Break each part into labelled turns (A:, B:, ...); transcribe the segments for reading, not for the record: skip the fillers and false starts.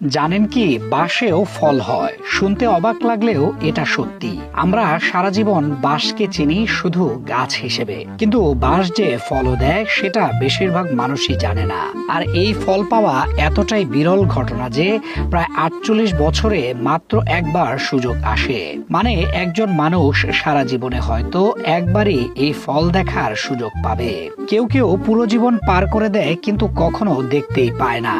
A: জানেন কি, বাঁশেও ফল হয়? শুনতে অবাক লাগলেও এটা সত্যি। আমরা সারা জীবন বাঁশকে চিনি শুধু গাছ হিসেবে, কিন্তু বাঁশ যে ফলও দেয় সেটা বেশিরভাগ মানুষই জানে না। আর এই ফল পাওয়া এতটাই বিরল ঘটনা যে প্রায় ৪৮ বছরে মাত্র একবার সুযোগ আসে। মানে একজন মানুষ সারা জীবনে হয়তো একবারই এই ফল দেখার সুযোগ পাবে। কেউ কেউ পুরো জীবন পার করে দেয় কিন্তু কখনো দেখতেই পায় না।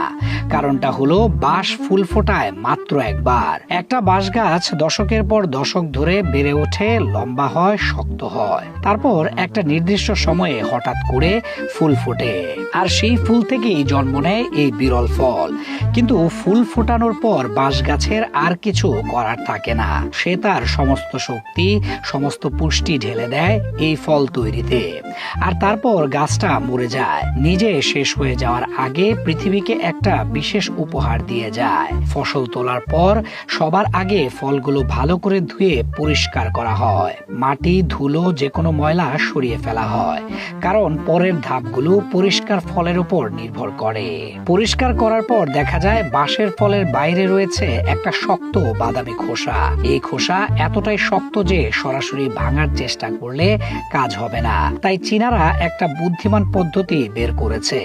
A: কারণটা হলো বাঁশ ফুল ফোটায় মাত্র একবার। একটা বাঁশ গাছ দশকের পর দশক ধরে বেড়ে ওঠে, লম্বা হয়, শক্ত হয়, তারপর একটা নির্দিষ্ট সময়ে হঠাৎ করে ফুল ফোটে। আর সেই ফুল থেকেই জন্ম নেয় এই বিরল ফল। কিন্তু ফুল ফোটানোর পর বাঁশ গাছের আর কিছু করার থাকে না। সে তার সমস্ত শক্তি, সমস্ত পুষ্টি ঢেলে দেয় এই ফল তৈরিতে। আর তারপর গাছটা মরে যায়। নিজে শেষ হয়ে যাওয়ার আগে পৃথিবীকে একটা বিশেষ উপহার দিয়ে যায়। ফসল তোলার পর সবার আগে ফলগুলো ভালো করে ধুয়ে পরিষ্কার করা হয়। মাটি, ধুলো, যে কোনো ময়লা সরিয়ে ফেলা হয়, কারণ পরের ধাপগুলো পরিষ্কার ফলের উপর নির্ভর করে। পরিষ্কার করার পর দেখা যায় বাঁশের ফলের বাইরে রয়েছে একটা শক্ত বাদামি খোসা। এই খোসা এতটাই শক্ত যে সরাসরি ভাঙার চেষ্টা করলে কাজ হবে না। তাই চীনারা একটা বুদ্ধিমান পদ্ধতি বের করেছে।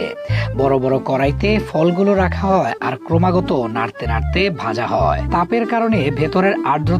A: বড় বড় কড়াইতে ফলগুলো রাখা হয় আর ক্রমাগত নাড়তে নাড়তে ভাজা হয়। তাপের কারণে ভেতরের আর্দ্রতা